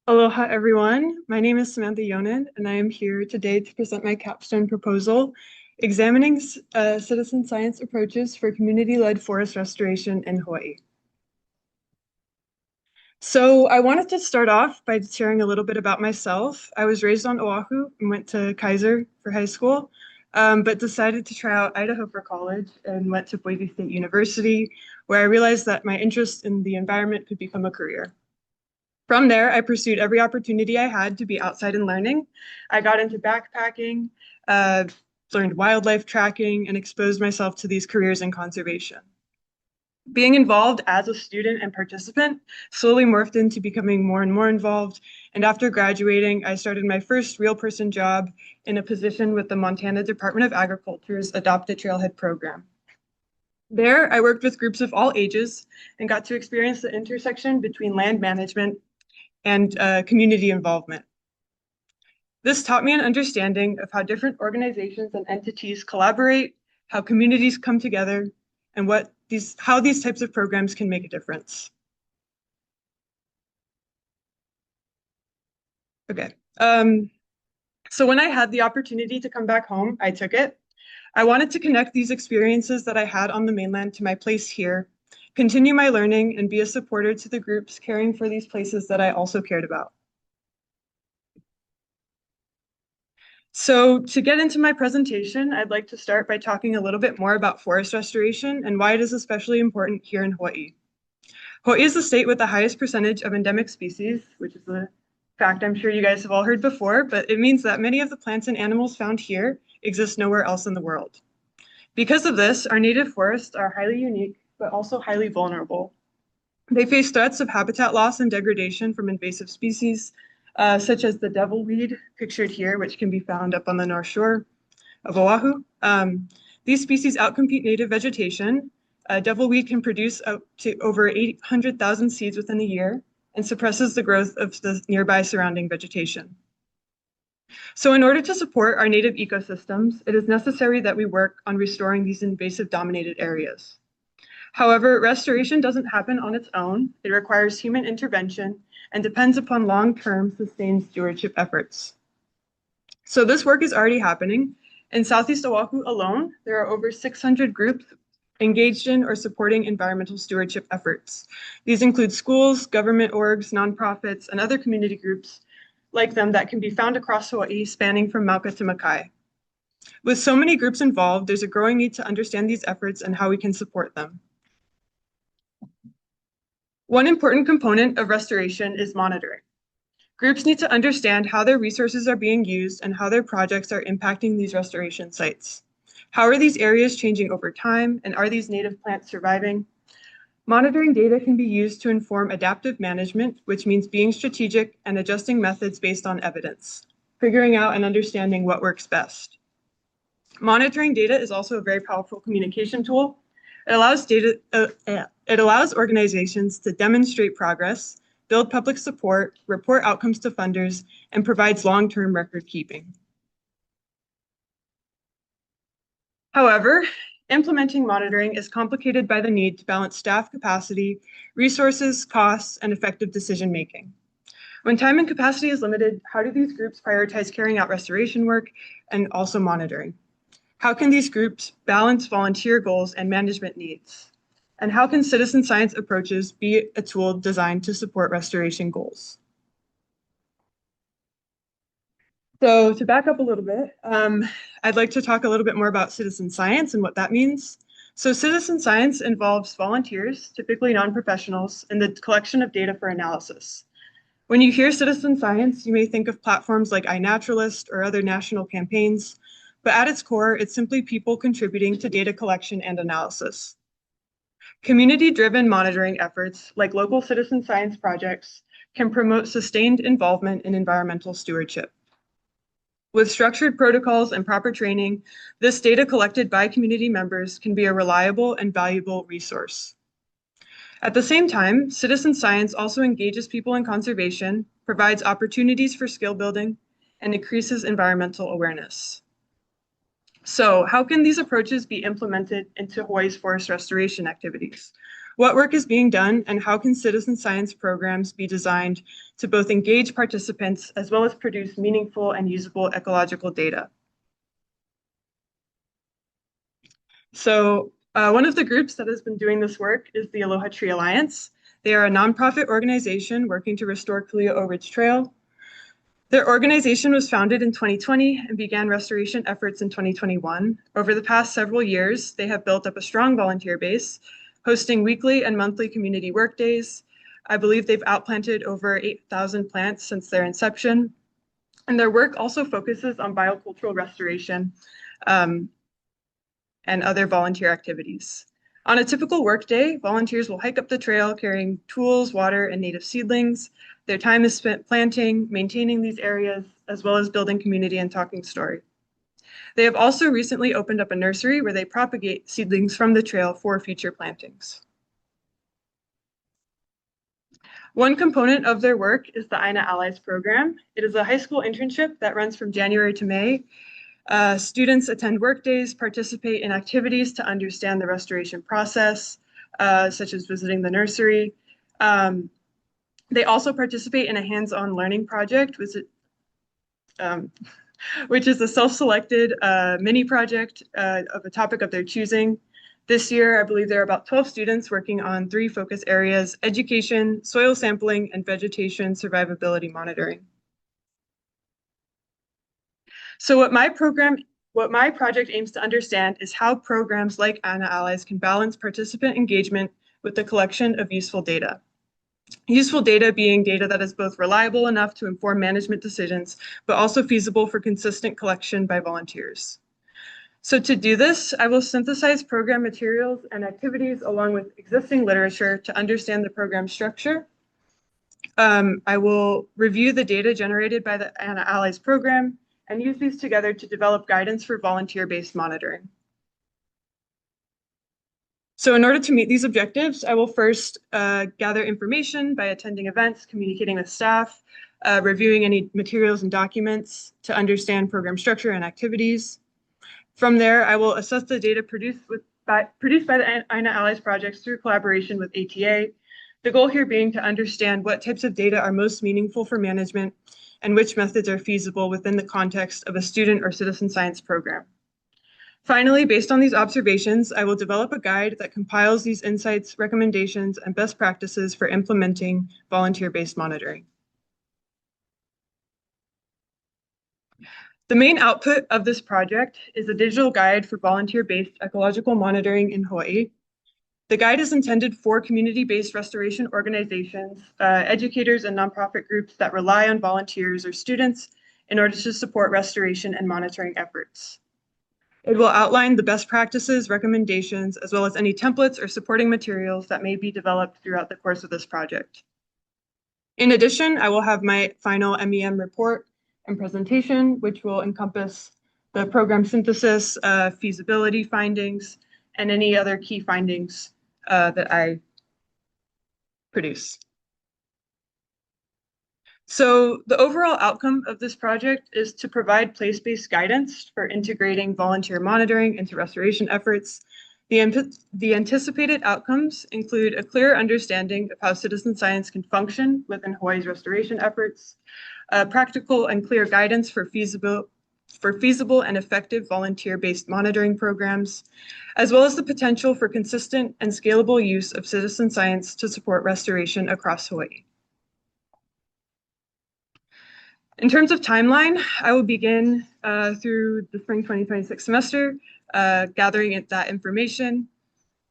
Aloha, everyone. My name is Samanthan Yonan, and I am here today to present my capstone proposal, examining citizen science approaches for community-led forest restoration in Hawaii. So I wanted to start off by sharing a little bit about myself. I was raised on Oahu and went to Kaiser for high school, but decided to try out Idaho for college and went to Boise State University, where I realized that my interest in the environment could become a career. From there, I pursued every opportunity I had to be outside and learning. I got into backpacking, uh, learned wildlife tracking, and exposed myself to these careers in conservation. Being involved as a student and participant slowly morphed into becoming more and more involved. And after graduating, I started my first real person job in a position with the Montana Department of Agriculture's Adopt a Trailhead program. There, I worked with groups of all ages and got to experience the intersection between land management and community involvement. This taught me an understanding of how different organizations and entities collaborate, how communities come together, and how these types of programs can make a difference. Okay. So when I had the opportunity to come back home, I took it. I wanted to connect these experiences that I had on the mainland to my place here, continue my learning, and be a supporter to the groups caring for these places that I also cared about. So to get into my presentation, I'd like to start by talking a little bit more about forest restoration and why it is especially important here in Hawaii. Hawaii is the state with the highest percentage of endemic species, which is a fact I'm sure you guys have all heard before, but it means that many of the plants and animals found here exist nowhere else in the world. Because of this, our native forests are highly unique, but also highly vulnerable. They face threats of habitat loss and degradation from invasive species, such as the devilweed pictured here, which can be found up on the North Shore of Oahu. These species outcompete native vegetation. Devilweed can produce up to over 800,000 seeds within a year and suppresses the growth of the nearby surrounding vegetation. So in order to support our native ecosystems, it is necessary that we work on restoring these invasive dominated areas. However, restoration doesn't happen on its own. It requires human intervention and depends upon long-term sustained stewardship efforts. So this work is already happening. In Southeast Oahu alone, there are over 600 groups engaged in or supporting environmental stewardship efforts. These include schools, government orgs, nonprofits, and other community groups like them that can be found across Hawaii, spanning from Mauka to Makai. With so many groups involved, there's a growing need to understand these efforts and how we can support them. One important component of restoration is monitoring. Groups need to understand how their resources are being used and how their projects are impacting these restoration sites. How are these areas changing over time, and are these native plants surviving? Monitoring data can be used to inform adaptive management, which means being strategic and adjusting methods based on evidence, figuring out and understanding what works best. Monitoring data is also a very powerful communication tool. It allows organizations to demonstrate progress, build public support, report outcomes to funders, and provides long-term record keeping. However, implementing monitoring is complicated by the need to balance staff capacity, resources, costs, and effective decision-making. When time and capacity is limited, how do these groups prioritize carrying out restoration work and also monitoring? How can these groups balance volunteer goals and management needs? And how can citizen science approaches be a tool designed to support restoration goals? So to back up a little bit, I'd like to talk a little bit more about citizen science and what that means. So citizen science involves volunteers, typically non-professionals, in the collection of data for analysis. When you hear citizen science, you may think of platforms like iNaturalist or other national campaigns, but at its core, it's simply people contributing to data collection and analysis. Community-driven monitoring efforts, like local citizen science projects, can promote sustained involvement in environmental stewardship. With structured protocols and proper training, this data collected by community members can be a reliable and valuable resource. At the same time, citizen science also engages people in conservation, provides opportunities for skill building, and increases environmental awareness. So how can these approaches be implemented into Hawaii's forest restoration activities? What work is being done, and how can citizen science programs be designed to both engage participants as well as produce meaningful and usable ecological data? So one of the groups that has been doing this work is the Aloha Tree Alliance. They are a nonprofit organization working to restore Kulia'o Ridge Trail. Their organization was founded in 2020 and began restoration efforts in 2021. Over the past several years, they have built up a strong volunteer base, hosting weekly and monthly community work days. I believe they've outplanted over 8,000 plants since their inception. And their work also focuses on biocultural restoration um, and other volunteer activities. On a typical workday, volunteers will hike up the trail carrying tools, water, and native seedlings. Their time is spent planting, maintaining these areas, as well as building community and talking story. They have also recently opened up a nursery where they propagate seedlings from the trail for future plantings. One component of their work is the Aina Allies program. It is a high school internship that runs from January to May. Students attend work days, participate in activities to understand the restoration process, such as visiting the nursery. They also participate in a hands-on learning project, which is a self-selected mini project of a topic of their choosing. This year, I believe there are about 12 students working on 3 focus areas: education, soil sampling, and vegetation survivability monitoring. So what my project aims to understand is how programs like Aina Allies can balance participant engagement with the collection of useful data. Useful data being data that is both reliable enough to inform management decisions, but also feasible for consistent collection by volunteers. So to do this, I will synthesize program materials and activities along with existing literature to understand the program structure. I will review the data generated by the Aina Allies program and use these together to develop guidance for volunteer-based monitoring. So in order to meet these objectives, I will first gather information by attending events, communicating with staff, reviewing any materials and documents to understand program structure and activities. From there, I will assess the data produced by the Aina Allies projects through collaboration with ATA. The goal here being to understand what types of data are most meaningful for management and which methods are feasible within the context of a student or citizen science program. Finally, based on these observations, I will develop a guide that compiles these insights, recommendations, and best practices for implementing volunteer-based monitoring. The main output of this project is a digital guide for volunteer-based ecological monitoring in Hawaii. The guide is intended for community-based restoration organizations, educators, and nonprofit groups that rely on volunteers or students in order to support restoration and monitoring efforts. It will outline the best practices, recommendations, as well as any templates or supporting materials that may be developed throughout the course of this project. In addition, I will have my final MEM report and presentation, which will encompass the program synthesis, feasibility findings, and any other key findings that I produce. So the overall outcome of this project is to provide place-based guidance for integrating volunteer monitoring into restoration efforts. The anticipated outcomes include a clear understanding of how citizen science can function within Hawaii's restoration efforts, practical and clear guidance for feasible and effective volunteer-based monitoring programs, as well as the potential for consistent and scalable use of citizen science to support restoration across Hawaii. In terms of timeline, I will begin through the spring 2026 semester, gathering that information,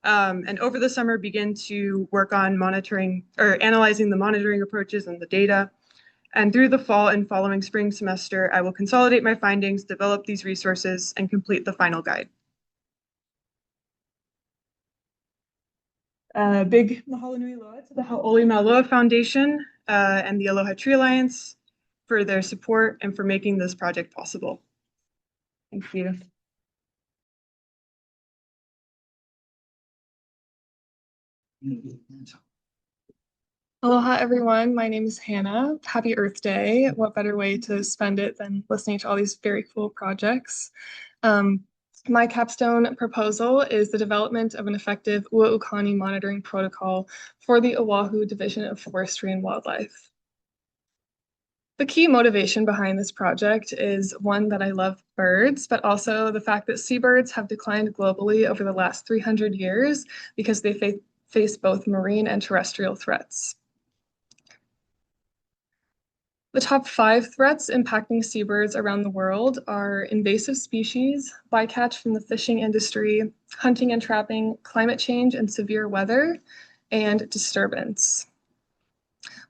and over the summer begin to work on monitoring or analyzing the monitoring approaches and the data. And through the fall and following spring semester, I will consolidate my findings, develop these resources, and complete the final guide. Big mahalo nui loa to the Hau'oli Maloa Foundation and the Aloha Tree Alliance for their support and for making this project possible. Thank you. Aloha, everyone. My name is Hannah. Happy Earth Day. What better way to spend it than listening to all these very cool projects? My capstone proposal is the development of an effective Uaukani monitoring protocol for the Oahu Division of Forestry and Wildlife. The key motivation behind this project is one that I love birds, but also the fact that seabirds have declined globally over the last 300 years because they face both marine and terrestrial threats. The top 5 threats impacting seabirds around the world are invasive species, bycatch from the fishing industry, hunting and trapping, climate change and severe weather, and disturbance.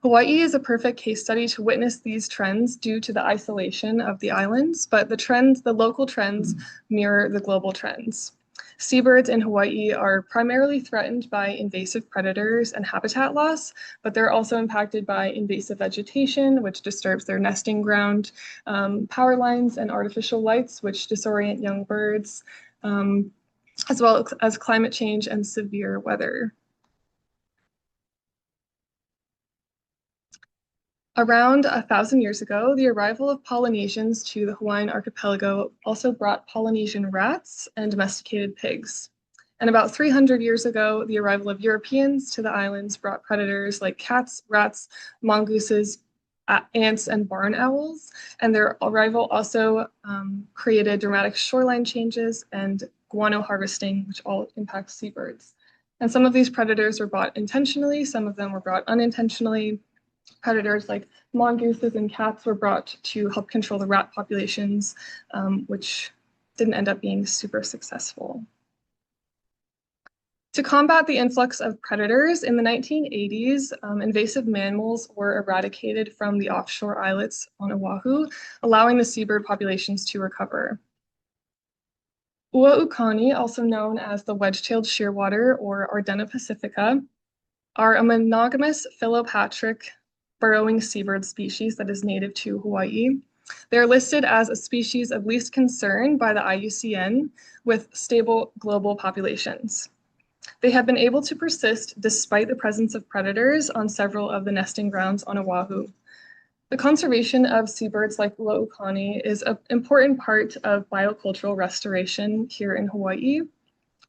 Hawaii is a perfect case study to witness these trends due to the isolation of the islands, but the local trends mirror the global trends. Seabirds in Hawaii are primarily threatened by invasive predators and habitat loss, but they're also impacted by invasive vegetation, which disturbs their nesting ground, power lines and artificial lights, which disorient young birds, as well as climate change and severe weather. Around 1,000 years ago, the arrival of Polynesians to the Hawaiian archipelago also brought Polynesian rats and domesticated pigs. And about 300 years ago, the arrival of Europeans to the islands brought predators like cats, rats, mongooses, ants, and barn owls. And their arrival also created dramatic shoreline changes and guano harvesting, which all impact seabirds. And some of these predators were brought intentionally, some of them were brought unintentionally. Predators like mongooses and cats were brought to help control the rat populations, which didn't end up being super successful. To combat the influx of predators, in the 1980s, invasive mammals were eradicated from the offshore islets on Oahu, allowing the seabird populations to recover. Uaukani, also known as the wedge-tailed shearwater or Ardena pacifica, are a monogamous philopatric burrowing seabird species that is native to Hawaii. They're listed as a species of least concern by the IUCN with stable global populations. They have been able to persist despite the presence of predators on several of the nesting grounds on Oahu. The conservation of seabirds like Uaukani is an important part of biocultural restoration here in Hawaii.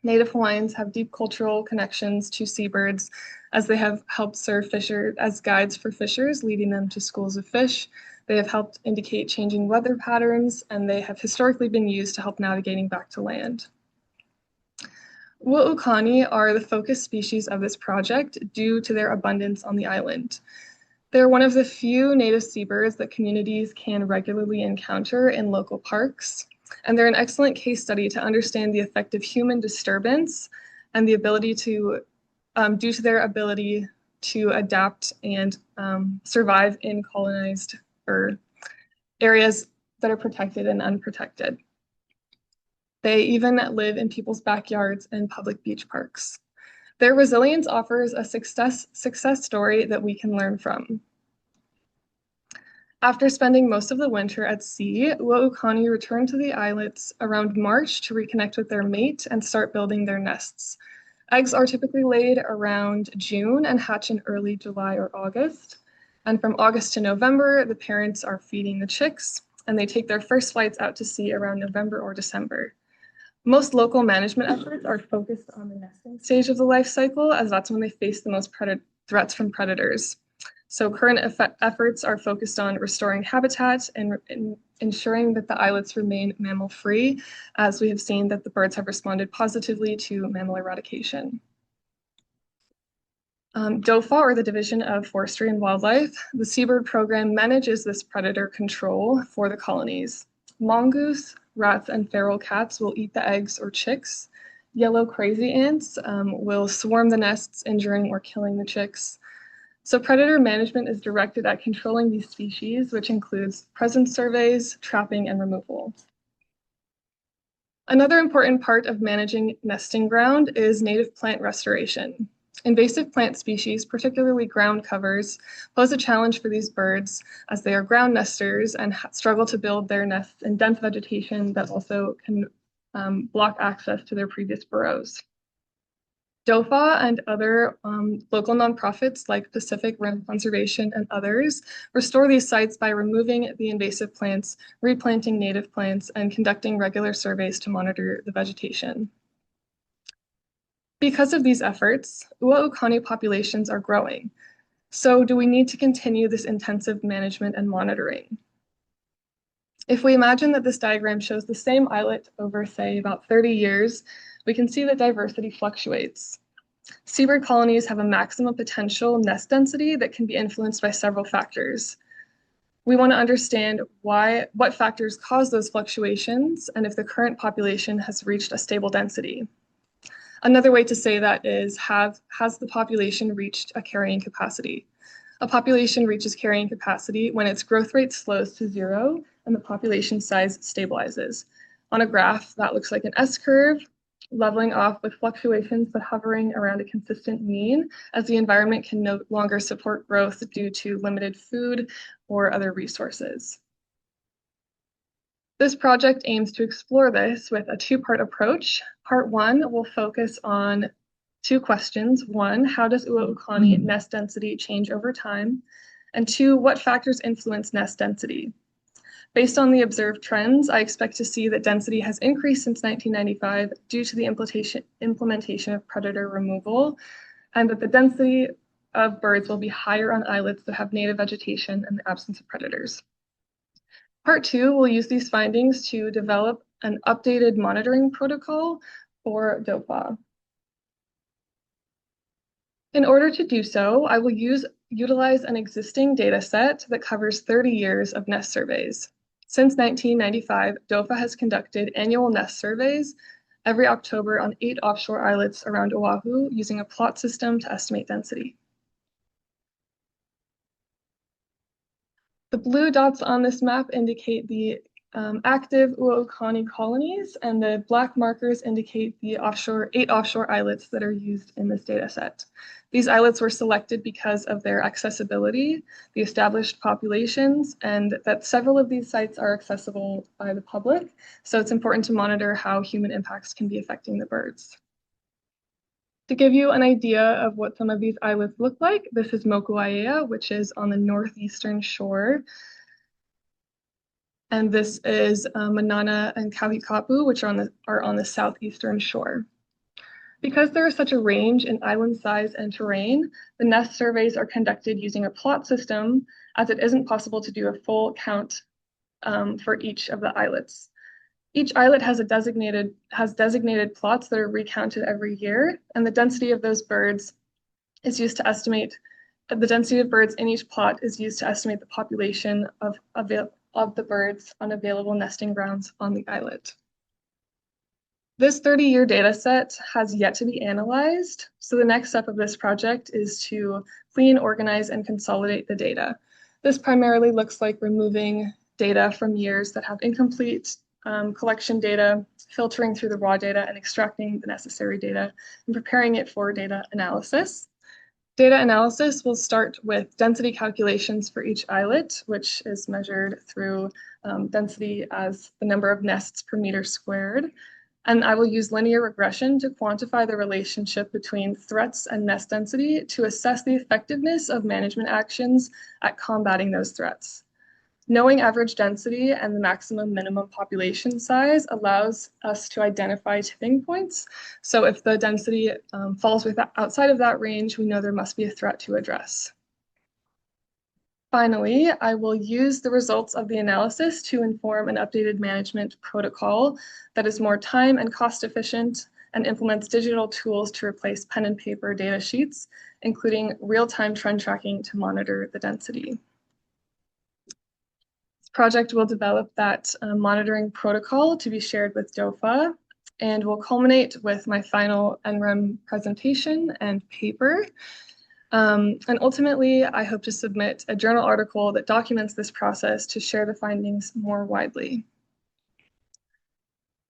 Native Hawaiians have deep cultural connections to seabirds as they have helped serve fishers as guides for fishers, leading them to schools of fish. They have helped indicate changing weather patterns, and they have historically been used to help navigating back to land. Uaukani are the focus species of this project due to their abundance on the island. They're one of the few native seabirds that communities can regularly encounter in local parks, and they're an excellent case study to understand the effect of human disturbance and the ability to, due to their ability to adapt and survive in colonized or areas that are protected and unprotected. They even live in people's backyards and public beach parks. Their resilience offers a success story that we can learn from. After spending most of the winter at sea, Uaukani returned to the islets around March to reconnect with their mate and start building their nests. Eggs are typically laid around June and hatch in early July or August. And from August to November, the parents are feeding the chicks, and they take their first flights out to sea around November or December. Most local management efforts are focused on the nesting stage of the life cycle, as that's when they face the most threats from predators. So current efforts are focused on restoring habitat and ensuring that the islets remain mammal-free, as we have seen that the birds have responded positively to mammal eradication. DOFA, or the Division of Forestry and Wildlife, the seabird program manages this predator control for the colonies. Mongoose, rats, and feral cats will eat the eggs or chicks. Yellow crazy ants will swarm the nests, injuring or killing the chicks. So predator management is directed at controlling these species, which includes presence surveys, trapping, and removal. Another important part of managing nesting ground is native plant restoration. Invasive plant species, particularly ground covers, pose a challenge for these birds as they are ground nesters and struggle to build their nests in dense vegetation that also can block access to their previous burrows. DOFA and other local nonprofits like Pacific Rim Conservation and others restore these sites by removing the invasive plants, replanting native plants, and conducting regular surveys to monitor the vegetation. Because of these efforts, Ua-Ukani populations are growing. So do we need to continue this intensive management and monitoring? If we imagine that this diagram shows the same islet over, say, about 30 years, we can see that diversity fluctuates. Seabird colonies have a maximum potential nest density that can be influenced by several factors. We want to understand what factors cause those fluctuations and if the current population has reached a stable density. Another way to say that is, has the population reached a carrying capacity? A population reaches carrying capacity when its growth rate slows to zero and the population size stabilizes. On a graph, that looks like an S-curve, leveling off with fluctuations but hovering around a consistent mean as the environment can no longer support growth due to limited food or other resources. This project aims to explore this with a two-part approach. Part one will focus on two questions. One, how does Ua-Ukani nest density change over time? And two, what factors influence nest density? Based on the observed trends, I expect to see that density has increased since 1995 due to the implementation of predator removal, and that the density of birds will be higher on islets that have native vegetation and the absence of predators. Part two will use these findings to develop an updated monitoring protocol for DOFA. In order to do so, I will utilize an existing data set that covers 30 years of nest surveys. Since 1995, DOFA has conducted annual nest surveys every October on 8 offshore islets around Oahu using a plot system to estimate density. The blue dots on this map indicate the active Ua-Ukani colonies, and the black markers indicate the 8 offshore islets that are used in this data set. These islets were selected because of their accessibility, the established populations, and that several of these sites are accessible by the public, so it's important to monitor how human impacts can be affecting the birds. To give you an idea of what some of these islets look like, this is Mokuaea, which is on the northeastern shore. And this is Manana and Kauhikapu, which are on the southeastern shore. Because there is such a range in island size and terrain, the nest surveys are conducted using a plot system, as it isn't possible to do a full count for each of the islets. Each islet has designated plots that are recounted every year, and the density of those birds is used to estimate, the density of birds in each plot is used to estimate the population of the birds on available nesting grounds on the islet. This 30-year data set has yet to be analyzed, so the next step of this project is to clean, organize, and consolidate the data. This primarily looks like removing data from years that have incomplete collection data, filtering through the raw data, and extracting the necessary data, and preparing it for data analysis. Data analysis will start with density calculations for each islet, which is measured through density as the number of nests per meter squared. And I will use linear regression to quantify the relationship between threats and nest density to assess the effectiveness of management actions at combating those threats. Knowing average density and the maximum minimum population size allows us to identify tipping points. So if the density falls outside of that range, we know there must be a threat to address. Finally, I will use the results of the analysis to inform an updated management protocol that is more time and cost efficient and implements digital tools to replace pen and paper data sheets, including real-time trend tracking to monitor the density. Project will develop that monitoring protocol to be shared with DOFA, and will culminate with my final NREM presentation and paper. And ultimately, I hope to submit a journal article that documents this process to share the findings more widely.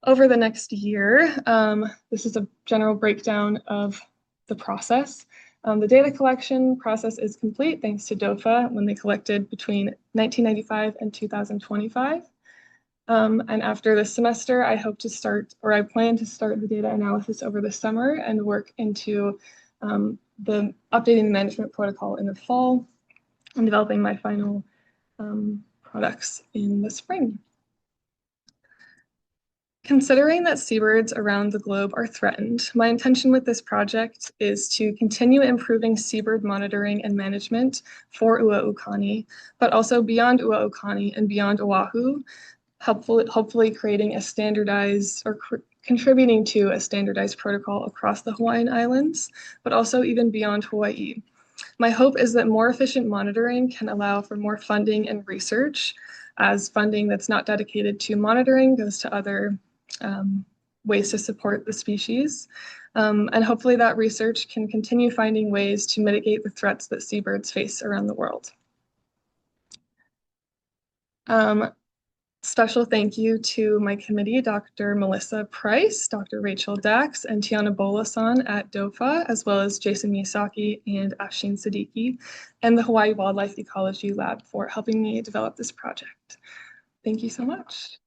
Over the next year, this is a general breakdown of the process. The data collection process is complete thanks to DOFA when they collected between 1995 and 2025. And after this semester, I hope to start, or I plan to start the data analysis over the summer and work into the updating the management protocol in the fall and developing my final products in the spring. Considering that seabirds around the globe are threatened, my intention with this project is to continue improving seabird monitoring and management for Ua-Ukani, but also beyond Ua-Ukani and beyond Oahu, hopefully creating a standardized or contributing to a standardized protocol across the Hawaiian Islands, but also even beyond Hawaii. My hope is that more efficient monitoring can allow for more funding and research, as funding that's not dedicated to monitoring goes to other ways to support the species. And hopefully that research can continue finding ways to mitigate the threats that seabirds face around the world. Special thank you to my committee, Dr. Melissa Price, Dr. Rachel Dax, and Tiana Bolasan at DOFA, as well as Jason Miyasaki and Afshin Siddiqui, and the Hawaii Wildlife Ecology Lab for helping me develop this project. Thank you so much.